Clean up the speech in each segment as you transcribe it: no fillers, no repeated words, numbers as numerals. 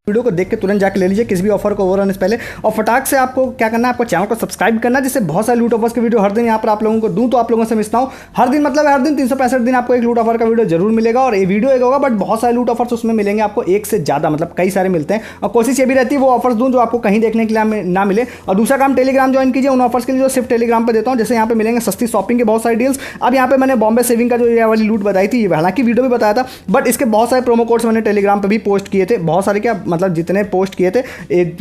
Video को देख के तुरंत जाके ले लीजिए किसी भी ऑफर को ओवर आने से पहले। और फटाक से आपको क्या करना है, आपको चैनल को सब्सक्राइब करना है, जिससे बहुत सारे लूट ऑफर्स के वीडियो हर दिन यहाँ पर आप लोगों को दूं तो आप लोगों से मिस ना हो। हर दिन मतलब हर दिन 365 दिन आपको एक लूट ऑफर का वीडियो जरूर मिलेगा, और ये वीडियो एक होगा बट बहुत सारे लूट ऑफर्स उसमें मिलेंगे आपको, एक से ज़्यादा मतलब कई सारे मिलते हैं। और कोशिश ये भी रहती है वो ऑफर्स दूँ जो आपको कहीं देखने के लिए ना मिले। और दूसरा काम, टेलीग्राम ज्वाइन कीजिए उन ऑफर्स के लिए जो सिर्फ टेलीग्राम पर देता हूँ। जैसे यहाँ पे मिलेंगे सस्ती शॉपिंग के बहुत सारे डील्स। अब यहाँ पे मैंने बॉम्बे सेविंग का जो ये वाली लूट बताई थी, हालांकि वीडियो भी बताया था, बट इसके बहुत सारे प्रोमो कोड्स मैंने टेलीग्राम पर भी पोस्ट किए थे। बहुत सारे क्या मतलब जितने पोस्ट किए थे,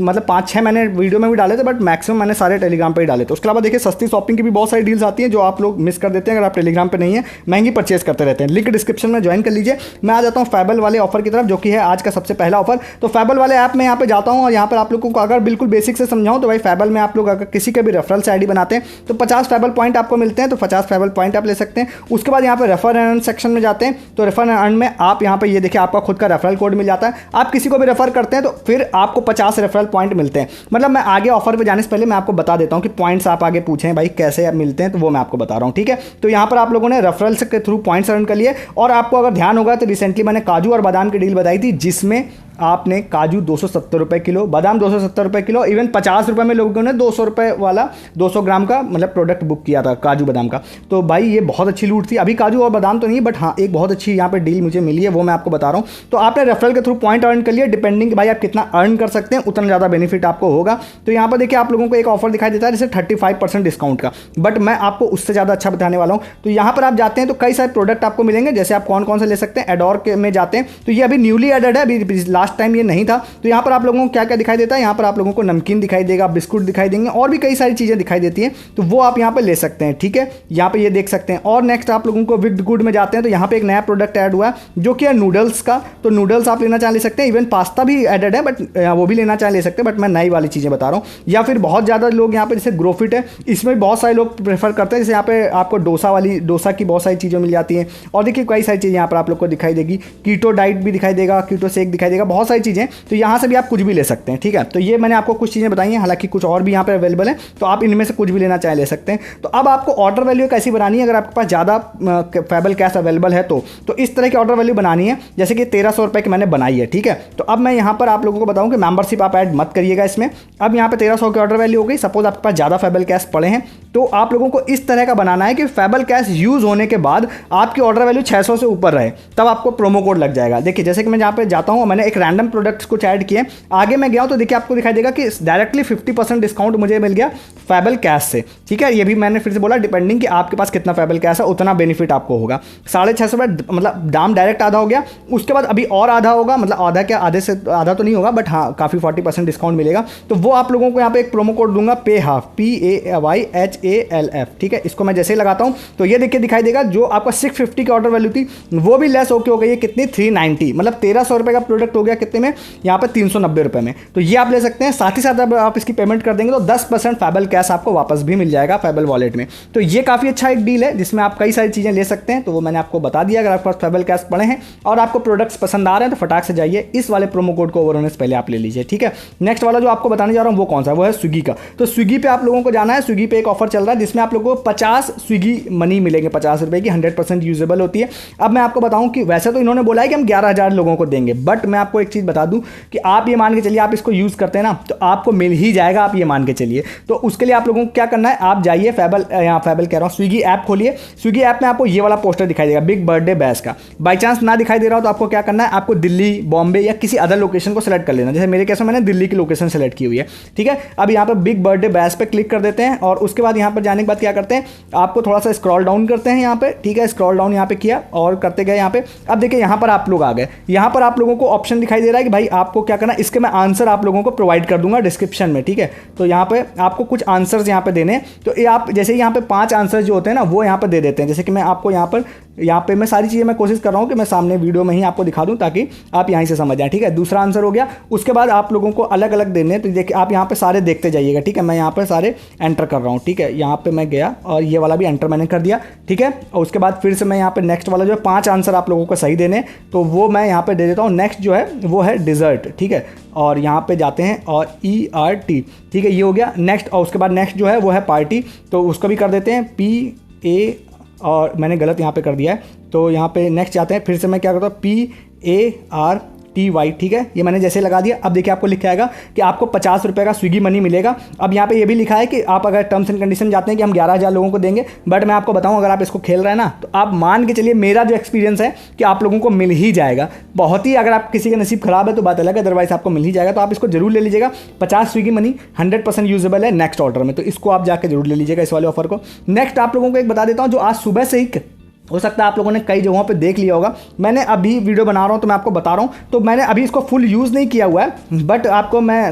मतलब 5-6 मैंने वीडियो में भी डाले थे, बट मैक्सिमम मैंने सारे टेलीग्राम पे ही डाले थे। उसके अलावा देखिए सस्ती शॉपिंग की भी बहुत सारी डील्स आती हैं जो आप लोग मिस कर देते हैं अगर आप टेलीग्राम पे नहीं है, महंगी परचेस करते रहते हैं। लिंक डिस्क्रिप्शन में ज्वाइन कर लीजिए। मैं आ जाता हूँ फैबल वाले ऑफर की तरफ, जो कि है आज का सबसे पहला ऑफर। तो फैबल वाले ऐप में यहाँ पे जाता हूँ, और यहाँ पर आप लोगों को अगर बिल्कुल बेसिक से समझाऊँ तो भाई फैबल में आप लोग अगर किसी का भी रेफरल से आईडी बनाते हैं तो 50 फैबल पॉइंट आपको मिलते हैं, तो 50 फैबल पॉइंट आप ले सकते हैं। उसके बाद यहाँ पे रेफर एंड अर्न सेक्शन में जाते हैं, तो रेफर एंड अर्न में आप यहाँ पे ये देखिए आपका खुद का रेफरल कोड मिल जाता है। आप किसी को भी रेफर करते हैं तो फिर आपको 50 रेफरल पॉइंट मिलते हैं। मतलब मैं आगे ऑफर पे जाने से पहले मैं आपको बता देता हूं कि पॉइंट्स आप आगे पूछें भाई कैसे मिलते हैं, तो वो मैं आपको बता रहा हूं, ठीक है। तो यहां पर आप लोगों ने रेफरल्स के थ्रू पॉइंट्स अर्न कर लिए। और आपको अगर ध्यान होगा तो रिसेंटली मैंने काजू और बादाम की डील बताई थी, जिसमें आपने काजू 270 रुपये किलो, बादाम 270 रुपये किलो, इवन 50 रुपये में लोगों ने 200 रुपये वाला 200 ग्राम का मतलब प्रोडक्ट बुक किया था काजू बादाम का। तो भाई ये बहुत अच्छी लूट थी। अभी काजू और बादाम तो नहीं, बट हाँ एक बहुत अच्छी यहाँ पे डील मुझे मिली है, वो मैं आपको बता रहा हूँ। तो आपने रेफरल के थ्रू पॉइंट अर्न कर लिया, डिपेंडिंग भाई आप कितना अर्न कर सकते हैं उतना ज़्यादा बेनिफिट आपको होगा। तो यहाँ पर देखिए आप लोगों को एक ऑफर दिखाई देता है जैसे 35% डिस्काउंट का, बट मैं आपको उससे ज़्यादा अच्छा बताने वाला हूँ। तो यहाँ पर आप जाते हैं तो कई सारे प्रोडक्ट आपको मिलेंगे, जैसे आप कौन कौन से ले सकते हैं। एडोर के में जाते हैं तो ये अभी न्यूली एडेड है, अभी लास्ट टाइम ये नहीं था। तो यहाँ पर आप लोगों को क्या क्या दिखाई देता है, यहाँ पर आप लोगों को नमकीन दिखाई देगा, बिस्कुट दिखाई देंगे, और भी कई सारी चीज़ें दिखाई देती हैं, तो वो आप यहाँ पे ले सकते हैं, ठीक है। यहाँ पे ये देख सकते हैं। और नेक्स्ट आप लोगों को विद गुड में जाते हैं तो यहाँ पे एक नया प्रोडक्ट ऐड हुआ है जो कि है नूडल्स का। तो नूडल्स आप लेना चाहे ले सकते हैं, इवन पास्ता भी एडेड है, बट वो भी लेना चाहे ले सकते हैं, बट मैं नई वाली चीज़ें बता रहा हूँ। या फिर बहुत ज़्यादा लोग यहाँ पे जैसे ग्रोफिट है, इसमें बहुत सारे लोग प्रेफर करते हैं। जैसे यहाँ पे आपको डोसा की बहुत सारी चीज़ें मिल जाती हैं, और देखिए कई सारी चीज़ें यहाँ पर आप लोग को दिखाई देगी। कीटो डाइट भी दिखाई देगा, कीटो शेक दिखाई देगा, बहुत सारी चीज़ें। तो यहाँ से भी आप कुछ भी ले सकते हैं, ठीक है। तो ये मैंने आपको कुछ चीज़ें बताई हैं, हालांकि कुछ और भी यहाँ पे अवेलेबल है, तो आप इनमें से कुछ भी लेना चाहे ले सकते हैं। तो अब आपको ऑर्डर वैल्यू कैसी बनानी है, अगर आपके पास ज़्यादा फैबल कैश अवेलेबल है तो इस तरह की ऑर्डर वैल्यू बनानी है, जैसे कि 1300 रुपये की मैंने बनाई है, ठीक है। तो अब मैं यहाँ पर आप लोगों को बताऊँ कि मेंबरशिप आप ऐड मत करिएगा इसमें। अब यहाँ पे 1300 की ऑर्डर वैल्यू हो गई। सपोज आपके पास ज़्यादा फैबल कैश पड़े हैं, तो आप लोगों को इस तरह का बनाना है कि फैबल कैश यूज़ होने के बाद आपकी ऑर्डर वैल्यू 600 से ऊपर रहे, तब आपको प्रोमो कोड लग जाएगा। देखिए जैसे कि मैं यहाँ पे जाता हूँ, मैंने एक रैंडम प्रोडक्ट्स कुछ ऐड किए, आगे मैं गया हूँ तो देखिए आपको दिखाई देगा कि डायरेक्टली 50% डिस्काउंट मुझे मिल गया फैबल कैश से, ठीक है। ये भी मैंने फिर से बोला, डिपेंडिंग कि आपके पास कितना फैबल कैश है उतना बेनिफिट आपको होगा। 650 रुपये मतलब दाम डायरेक्ट आधा हो गया, उसके बाद अभी और आधा होगा, मतलब आधा क्या, आधे से आधा तो नहीं होगा, बट हाँ काफ़ी 40% डिस्काउंट मिलेगा। तो वो आप लोगों को यहाँ पे एक प्रोमो कोड दूंगा, पे हाफ, PAYHALF, ठीक है। इसको मैं जैसे ही लगाता हूँ तो ये देखिए दिखाई देगा, जो आपका 650 की ऑर्डर वैल्यू थी वो भी लेस होके हो गई है, कितनी 390, मतलब 1300 रुपये का प्रोडक्ट हो गया कितने में, यहाँ पर 390 रुपये में। तो ये आप ले सकते हैं। साथ ही साथ अब आप इसकी पेमेंट कर देंगे तो 10% फैबल कैश आपको वापस भी मिल जाएगा फैबल वॉलेट में। तो ये काफ़ी अच्छा एक डील है जिसमें आप कई सारी चीज़ें ले सकते हैं। तो वो मैंने आपको बता दिया। अगर आपके पास फैबल कैश पड़े हैं और आपको प्रोडक्ट्स पसंद आ रहे हैं तो फटाक से जाइए, इस वाले प्रोमो कोड को ओवर होने से पहले आप ले लीजिए, ठीक है। नेक्स्ट वाला जो आपको बताने जा रहा हूँ वो कौन सा है, वो है स्विगी का। तो स्विगी पे आप लोगों को जाना है। स्विगी पे एक ऑफर चल रहा है जिसमें आप लोगों को 50 स्विगी मनी मिलेंगे, 50 रुपये की, 100% यूजेबल होती है। अब मैं आपको बताऊं कि वैसे तो इन्होंने बोला है कि हम 11,000 लोगों को देंगे, बट मैं आपको एक चीज़ बता दूं कि आप ये मान के चलिए, आप इसको यूज़ करते हैं ना तो आपको मिल ही जाएगा, आप ये मान के चलिए। तो उसके लिए आप लोगों को क्या करना है, आप जाइए यहाँ फैबल कह रहा हूँ, स्विगी ऐप खोलिए। स्विगी ऐप में आपको ये वाला पोस्टर दिखाई देगा, बिग बर्थडे बैश का। बाई चांस ना दिखाई दे रहा हो तो आपको क्या करना है, आपको दिल्ली, बॉम्बे या किसी अदर लोकेशन को सेलेक्ट कर लेना। जैसे मेरे केस में मैंने दिल्ली की लोकेशन सेलेक्ट की हुई है, ठीक है। अब यहाँ पर बिग बर्थडे बैश पे क्लिक कर देते हैं, और उसके बाद यहाँ पर जाने के बाद क्या करते हैं, आपको थोड़ा सा स्क्रॉल डाउन करते हैं यहाँ पे, ठीक है। स्क्रॉल डाउन यहाँ पे किया और करते गए यहाँ पे। अब देखिए यहाँ पर आप लोग आ गए, यहाँ पर आप लोगों को ऑप्शन दिखाई दे रहा है कि भाई आपको क्या करना है। इसके मैं आंसर आप लोगों को प्रोवाइड कर दूंगा डिस्क्रिप्शन में, ठीक है। तो यहाँ पे आपको कुछ आंसर्स यहाँ पे देने, तो ये आप जैसे यहाँ पे 5 आंसर जो होते हैं ना वो यहाँ पे दे देते हैं। जैसे कि मैं आपको यहाँ पे मैं सारी चीज़ें मैं कोशिश कर रहा हूँ कि मैं सामने वीडियो में ही आपको दिखा दूँ ताकि आप यहीं से समझ जाएं, ठीक है। दूसरा आंसर हो गया। उसके बाद आप लोगों को अलग अलग देने, तो देखिए आप यहाँ पे सारे देखते जाइएगा, ठीक है। मैं यहाँ पे सारे एंटर कर रहा हूँ, ठीक है। यहाँ पे मैं गया और ये वाला भी एंटर मैंने कर दिया, ठीक है। और उसके बाद फिर से मैं यहाँ पे नेक्स्ट वाला जो है 5 आंसर आप लोगों को सही देने, तो वो मैं यहाँ पे दे देता हूँ। नेक्स्ट जो है वो है डिज़र्ट, ठीक है। और यहाँ पे जाते हैं और ERT, ठीक है, ये हो गया नेक्स्ट। और उसके बाद नेक्स्ट जो है वो है पार्टी, तो उसको भी कर देते हैं PA, और मैंने गलत यहाँ पे कर दिया है, तो यहाँ पे नेक्स्ट जाते हैं। फिर से मैं क्या करता हूँ, PAR TY, ठीक है। ये मैंने जैसे लगा दिया। अब देखिए आपको लिखा आएगा कि आपको 50 रुपये का स्विगी मनी मिलेगा। अब यहाँ पे ये भी लिखा है कि आप अगर टर्म्स एंड कंडीशन जाते हैं कि हम 11,000 लोगों को देंगे, बट मैं आपको बताऊं अगर आप इसको खेल रहे हैं ना तो आप मान के चलिए मेरा जो एक्सपीरियंस है कि आप लोगों को मिल ही जाएगा। बहुत ही अगर आप किसी का नसीब खराब है तो बात अलग है, अदरवाइज आपको मिल ही जाएगा। तो आप इसको जरूर ले लीजिएगा। 50 स्विगी मनी 100% यूजेबल है नेक्स्ट ऑर्डर में, तो इसको आप जाकर जरूर ले लीजिएगा इस वाले ऑफर को। नेक्स्ट आप लोगों को एक बता देता हूँ जो आज सुबह से ही हो सकता है आप लोगों ने कई जगहों पे देख लिया होगा। मैंने अभी वीडियो बना रहा हूँ तो मैं आपको बता रहा हूँ, तो मैंने अभी इसको फुल यूज़ नहीं किया हुआ है, बट आपको मैं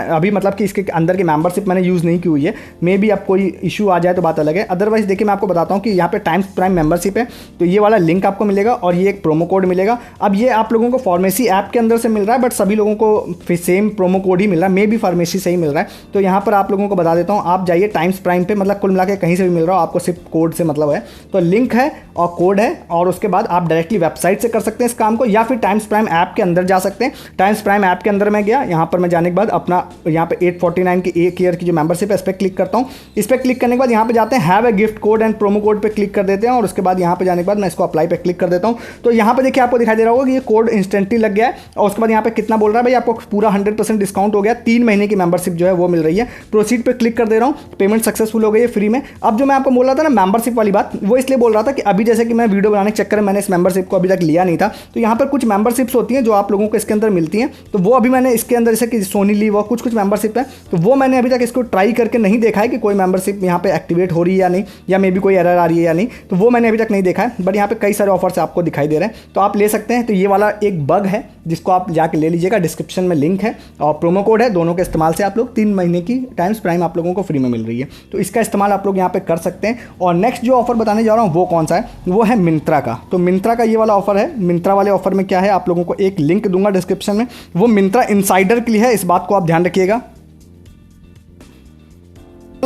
अभी मतलब कि इसके अंदर की मेंबरशिप मैंने यूज़ नहीं की हुई है। मे बी अब कोई इशू आ जाए तो बात अलग है। अदरवाइज देखिए मैं आपको बताता हूँ कि यहाँ पे टाइम्स प्राइम मेंबरशिप है, तो ये वाला लिंक आपको मिलेगा और ये एक प्रोमो कोड मिलेगा। अब ये आप लोगों को फार्मेसी ऐप के अंदर से मिल रहा है, बट सभी लोगों को सेम प्रोमो कोड ही मिल रहा है। मे बी फार्मेसी से ही मिल रहा है। तो यहाँ पर आप लोगों को बता देता हूँ, आप जाइए टाइम्स प्राइम पे, मतलब कुल मिला के कहीं से भी मिल रहा हो, आपको सिर्फ कोड से मतलब है। तो लिंक है और कोड है, और उसके बाद आप डायरेक्टली वेबसाइट से कर सकते हैं इस काम को, या फिर टाइम्स प्राइम ऐप के अंदर जा सकते हैं। टाइम्स प्राइम ऐप के अंदर मैं गया, यहाँ पर मैं जाने के बाद अपना यहाँ पे 849 की एक ईयर की जो मेंबरशिप है इस पर क्लिक करता हूँ। इस पर क्लिक करने के बाद यहाँ पे जाते हैं have a gift code and promo code पे क्लिक कर देते हैं, और उसके बाद यहाँ पे जाने के बाद मैं इसको अप्लाई पे क्लिक कर देता हूँ। तो यहाँ पे देखिए आपको दिखाई दे रहा होगा कि ये कोड इंस्टेंटली लग गया है, और उसके बाद यहाँ पे कितना बोल रहा है भाई, आपको पूरा 100% डिस्काउंट हो गया, 3 महीने की मेंबरशिप जो है वो मिल रही है। प्रोसीड पे क्लिक कर दे रहा हूँ, पेमेंट सक्सेसफुल हो गई है फ्री में। अब जो मैं आपको बोल रहा था ना मेंबरशिप वाली बात, वो इसलिए बोल रहा था कि अभी जैसे कि मैं वीडियो बनाने के चक्कर में मैंने इस मेंबरशिप को अभी तक लिया नहीं था, तो यहाँ पर कुछ मेंबरशिप्स होती हैं जो आप लोगों को इसके अंदर मिलती हैं, तो वो अभी मैंने इसके अंदर जैसे कि सोनी लीव और कुछ मेंबरशिप है, तो वो मैंने अभी तक इसको ट्राई करके नहीं देखा है कि कोई मेंबरशिप यहाँ पे एक्टिवेट हो रही है या नहीं, या मे बी कोई एरर आ रही है या नहीं, तो वो मैंने अभी तक नहीं देखा है। बट यहाँ पे कई सारे ऑफर्स आपको दिखाई दे रहे हैं, तो आप ले सकते हैं। तो ये वाला एक बग है जिसको आप जाके ले लीजिएगा, डिस्क्रिप्शन में लिंक है और प्रोमो कोड है, दोनों के इस्तेमाल से आप लोग 3 महीने की टाइम्स प्राइम आप लोगों को फ्री में मिल रही है, तो इसका इस्तेमाल आप लोग यहाँ पे कर सकते हैं। और नेक्स्ट जो ऑफर बताने जा रहा हूँ वो कौन सा है, वो है मिंत्रा का। तो मिंत्रा का ये वाला ऑफर है। मिंत्रा वाले ऑफर में क्या है, आप लोगों को एक लिंक दूंगा डिस्क्रिप्शन में, वो मिंत्रा इनसाइडर के लिए है, इस बात को आप ध्यान रखिएगा।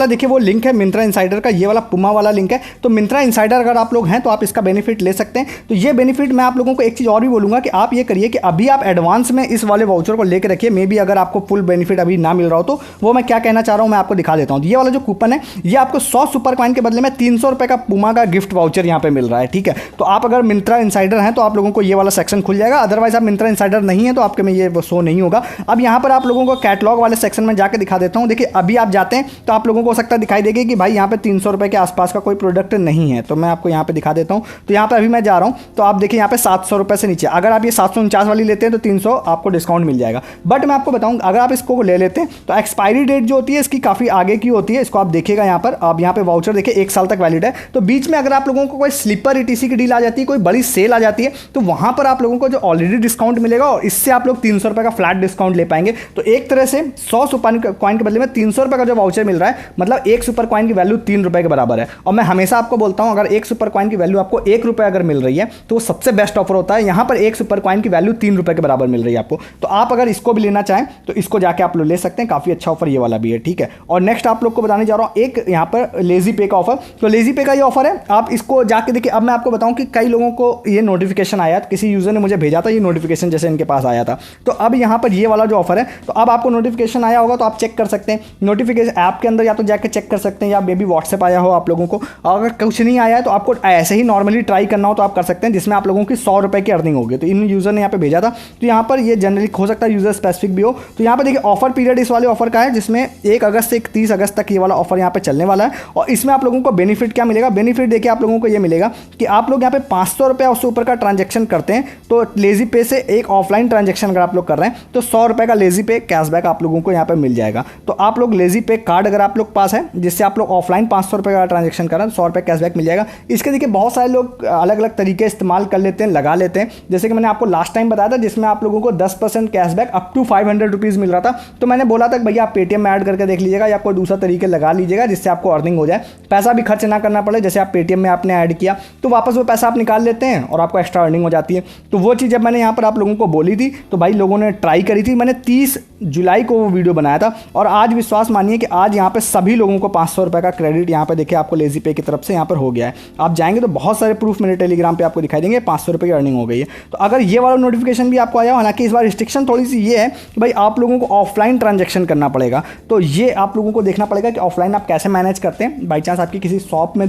देखिए वो लिंक है मिंत्रा इनसाइडर का, ये वाला पुमा वाला लिंक है। तो मिंत्रा इनसाइडर अगर आप लोग हैं तो आप इसका बेनिफिट ले सकते हैं। तो ये बेनिफिट मैं आप लोगों को एक चीज़ और भी बोलूँगा कि आप ये करिए कि अभी आप एडवांस में इस वाले वाउचर को लेकर रखिए। मे बी अगर आपको फुल बेनिफिट अभी ना मिल रहा हो तो वो मैं क्या कहना चाह रहा हूँ मैं आपको दिखा देता हूँ। ये वाला जो कूपन है ये आपको 100 सुपर कॉइन के बदले में 300 रुपये का पुमा का गिफ्ट वाउचर यहाँ पे मिल रहा है, ठीक है। तो आप अगर मिंत्रा इनसाइडर हैं तो आप लोगों को ये वाला सेक्शन खुल जाएगा, अदरवाइज आप मिंत्रा इनसाइडर नहीं है तो आपके में ये शो नहीं होगा। अब यहाँ पर आप लोगों को कैटलॉग वाले सेक्शन में जाकर दिखा देता हूँ। देखिए अभी आप जाते हैं तो आप लोगों को हो सकता है दिखाई देगी कि भाई यहाँ पे 300 रुपये के आसपास का कोई प्रोडक्ट नहीं है, तो मैं आपको यहाँ पे दिखा देता हूँ। तो यहाँ पे अभी मैं जा रहा हूँ, तो आप देखिए यहाँ पे 700 रुपये से नीचे, अगर आप ये 749 वाली लेते हैं तो 300 आपको डिस्काउंट मिल जाएगा। बट मैं आपको बताऊँ अगर आप इसको ले लेते हैं तो एक्सपायरी डेट जो होती है इसकी काफ़ी आगे की होती है, इसको आप देखिएगा यहाँ पर। आप यहाँ पे वाउचर देखिए 1 साल तक वैलिड है। तो बीच में अगर आप लोगों को कोई स्लीपर ETC की डील आ जाती है, कोई बड़ी सेल आ जाती है, तो वहाँ पर आप लोगों को जो ऑलरेडी डिस्काउंट मिलेगा और इससे आप लोग 300 रुपये का फ्लैट डिस्काउंट ले पाएंगे। तो एक तरह से 100 सुपर कॉइन के बदले में 300 रुपये का जो वाउचर मिल रहा है, मतलब एक सुपर कॉइन की वैल्यू 3 रुपये के बराबर है। और मैं हमेशा आपको बोलता हूं अगर एक सुपर कॉइन की वैल्यू आपको 1 रुपये अगर मिल रही है तो वो सबसे बेस्ट ऑफर होता है। यहां पर एक सुपर कॉइन की वैल्यू 3 रुपये के बराबर मिल रही है आपको। तो आप अगर इसको भी लेना चाहें तो इसको जाके आप लोग ले सकते हैं, काफी अच्छा ऑफर ये वाला भी है, ठीक है। और नेक्स्ट आप लोग को बताने जा रहा हूं एक यहाँ पर लेजी पे का ऑफर। तो लेजी पे का ये ऑफर है, आप इसको जाके देखिए। अब मैं आपको बताऊं कि कई लोगों को ये नोटिफिकेशन आया, किसी यूजर ने मुझे भेजा था ये नोटिफिकेशन जैसे इनके पास आया था। तो अब यहाँ पर ये वाला जो ऑफर है, तो अब आपको नोटिफिकेशन आया होगा तो आप चेक कर सकते हैं नोटिफिकेशन ऐप के अंदर, या तो जाके चेक कर सकते हैं, या मे बी व्हाट्सएप आया हो आप लोगों को। अगर कुछ नहीं आया है तो आपको ऐसे ही नॉर्मली ट्राई करना हो तो आप कर सकते हैं, जिसमें आप लोगों की 100 रुपये की अर्निंग होगी। तो इन यूजर ने यहाँ पे भेजा था, तो यहाँ पर ये जनरली हो सकता है यूजर स्पेसिफिक भी हो। तो यहाँ पे देखिए ऑफर पीरियड इस वाले ऑफर का है जिसमें 1 अगस्त से 31 अगस्त तक ये वाला ऑफर यहाँ पे चलने वाला है। और इसमें आप लोगों को बेनिफिट क्या मिलेगा, बेनिफिट देखिए आप लोगों को ये मिलेगा कि आप लोग यहाँ पे 500 रुपये उससे ऊपर का ट्रांजेक्शन करते हैं तो लेजी पे से एक ऑफलाइन ट्रांजेक्शन अगर आप लोग कर रहे हैं तो 100 रुपये का लेजी पे कैशबैक आप लोगों को यहाँ पे मिल जाएगा। तो आप लोग लेजी पे कार्ड अगर आप लोग पास है जिससे आप लोग ऑफलाइन 500 रुपये का ट्रांजेक्शन करें 100 रुपये कैशबैक मिल जाएगा। इसके देखिए बहुत सारे लोग अलग अलग तरीके इस्तेमाल कर लेते हैं, लगा लेते हैं। जैसे कि मैंने आपको लास्ट टाइम बताया था जिसमें आप लोगों को 10% कैशबैक अप टू 500 रुपीज़ मिल रहा था। तो मैंने बोला था कि भैया आप पेटीएम में ऐड करके देख लीजिएगा या कोई दूसरा तरीके लगा लीजिएगा जिससे आपको अर्निंग हो जाए, पैसा भी खर्च ना करना पड़े। जैसे आप पेटीएम में आपने ऐड किया तो वापस वो पैसा आप निकाल लेते हैं और आपको एक्स्ट्रा अर्निंग हो जाती है। तो वो चीज़ जब मैंने यहाँ पर आप लोगों को बोली थी तो भाई लोगों ने ट्राई करी थी। मैंने 30 जुलाई को वो वीडियो बनाया था और आज विश्वास मानिए कि आज यहाँ पे सभी सभी लोगों को 500 रुपये का क्रेडिट यहाँ पे देखिए आपको लेजी पे की तरफ से यहाँ पर हो गया है। आप जाएंगे तो बहुत सारे प्रूफ मेरे टेलीग्राम पे आपको दिखाई देंगे 500 रुपये की अर्निंग हो गई है। तो अगर ये वाला नोटिफिकेशन भी आपको आया, हालांकि इस बार रिस्ट्रिक्शन थोड़ी सी ये है कि भाई आप लोगों को ऑफलाइन ट्रांजेक्शन करना पड़ेगा, तो ये आप लोगों को देखना पड़ेगा कि ऑफलाइन आप कैसे मैनेज करते हैं। बाई चांस आपकी किसी शॉप में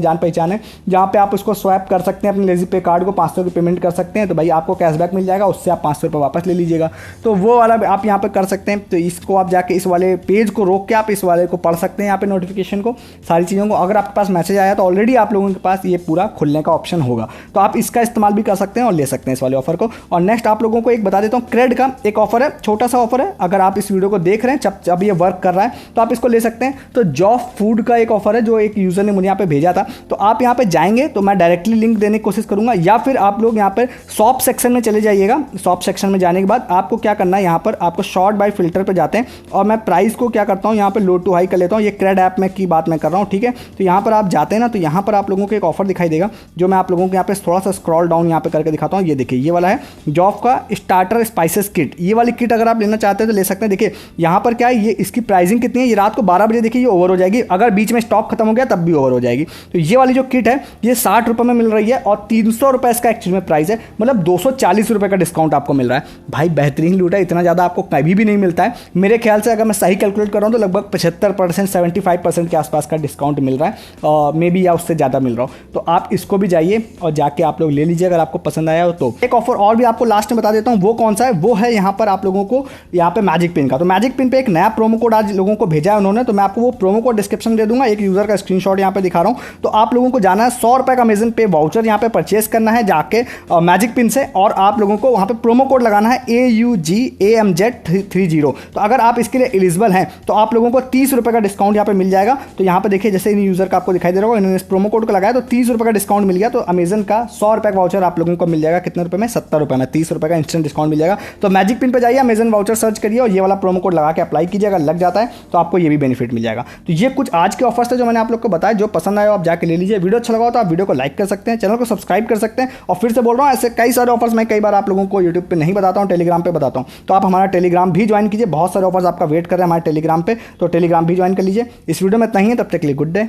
जान पहचान है जहाँ पे आप उसको स्वैप कर सकते हैं अपने लेजी पे कार्ड को, 500 की पेमेंट कर सकते हैं, तो भाई आपको कैशबैक मिल जाएगा, उससे आप 500 रुपये वापस ले लीजिएगा। तो वो वाला आप यहाँ पे कर सकते हैं। तो इसको आप जाके इस वाले पेज को रोक के आप इस वाले को पढ़ सकते हैं, यहाँ पे नोटिफिकेशन को, सारी चीज़ों को। अगर आपके पास मैसेज आया तो ऑलरेडी आप लोगों के पास ये पूरा खुलने का ऑप्शन होगा, तो आप इसका इस्तेमाल भी कर सकते हैं और ले सकते हैं इस वाले ऑफर को। और नेक्स्ट आप लोगों को एक बता देता हूँ, क्रेड का एक ऑफर है, छोटा सा ऑफर है। अगर आप इस वीडियो को देख रहे हैं जब ये वर्क कर रहा है तो आप इसको ले सकते हैं। तो जॉब फूड का एक ऑफर है जो एक यूजर ने मुझे यहाँ पे भेजा था, तो आप यहाँ पे जाएंगे तो मैं डायरेक्टली लिंक देने की कोशिश करूंगा, या फिर आप लोग यहाँ पर शॉप सेक्शन में चले जाइएगा। शॉप सेक्शन में जाने के बाद आपको क्या करना है, यहाँ पर आपको शॉर्ट बाय फिल्टर पर जाते हैं और मैं प्राइस को क्या करता हूँ यहाँ पर लो टू हाई कर लेता हूँ। ये क्रेड ऐप में की बात मैं कर रहा हूँ, ठीक है। तो यहाँ पर आप जाते हैं ना, तो यहाँ पर आप लोगों को एक ऑफर दिखाई देगा जो मैं आप लोगों को यहाँ पे थोड़ा सा स्क्रॉल डाउन यहाँ पे करके दिखाता हूँ। ये देखिए ये वाला है जॉब का स्टार्टर स्पाइसेस किट। ये वाली किट अगर आप लेना चाहते हैं तो ले सकते हैं। देखिए यहाँ पर क्या है, ये इसकी प्राइसिंग कितनी है, ये रात को 12 बजे देखिए ये ओवर हो जाएगी, अगर बीच में स्टॉक खत्म हो गया तब भी ओवर हो जाएगी। तो ये वाली जो किट है ये 60 रुपये में मिल रही है और 300 रुपये इसका एक्चुअल में प्राइस है, मतलब 240 रुपये का डिस्काउंट आपको मिल रहा है। भाई बेहतरीन लूट है, इतना ज़्यादा आपको कभी भी नहीं मिलता है। मेरे ख्याल से अगर मैं सही कैलकुलेट कर रहा हूँ तो लगभग 75% 75% के आसपास का डिस्काउंट मिल रहा है, और मे बी या उससे ज़्यादा मिल रहा हो। तो आप इसको भी जाइए और जाके आप लोग ले लीजिए अगर आपको पसंद आया हो तो। एक ऑफर और भी आपको लास्ट में बता देता हूँ, वो कौन सा है, वो है यहाँ पर आप लोगों को यहाँ पे मैजिक पिन का। तो मैजिक पिन पे एक नया प्रोमो कोड आज लोगों को भेजा है उन्होंने, तो मैं आपको वो प्रोमो कोड डिस्क्रिप्शन दे दूंगा, एक यूजर का स्क्रीनशॉट यहाँ पे दिखा रहा हूँ। तो आप लोगों को जाना है 100 रुपये का अमेजन पे वाउचर यहाँ पे परचेस करना है जाके मैजिक पिन से, और आप लोगों को वहाँ पे प्रोमो कोड लगाना है AUGAMZ30। तो अगर आप इसके लिए एलिजिबल हैं तो आप लोगों को 30 रुपये का डिस्काउंट यहाँ पे मिल जाएगा। तो यहाँ पे देखिए जैसे इन यूजर का आपको दिखाई दे रहा होगा, इन्होंने इस प्रोमो कोड को लगाया तो 30 रुपये का डिस्काउंट मिल गया। तो अमेजन का 100 रुपये का वाउचर आप लोगों को मिल जाएगा कितने रुपये में, 70 रुपये में, 30 रुपये का इंस्टेंट डिस्काउंट मिल जाएगा। तो मैजिक पिन पे जाइए, अमेजन वाउचर सर्च करिए और ये वाला प्रोमो कोड लगा के अप्लाई कीजिए, अगर लग जाता है तो आपको ये भी बेनिफिट मिल जाएगा। तो ये कुछ आज के ऑफर्स थे जो मैंने आप लोग को बताया, जो पसंद आया आप जाके ले लीजिए। वीडियो अच्छा लगा तो आप वीडियो को लाइक कर सकते हैं, चैनल को सब्सक्राइब कर सकते हैं। और फिर से बोल रहा हूँ, ऐसे कई सारे ऑफर्स मैं कई बार आप लोगों को यूट्यूब पे नहीं बताता हूँ, टेलीग्राम पे बताता हूँ। तो आप हमारा टेलीग्राम भी ज्वाइन कीजिए, बहुत सारे ऑफर्स आपका वेट कर रहे हैं हमारे टेलीग्राम पे, तो टेलीग्राम भी ज्वाइन कर लीजिए। इस वीडियो में इतना ही है, तब तक के लिए गुड डे,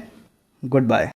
गुड बाय।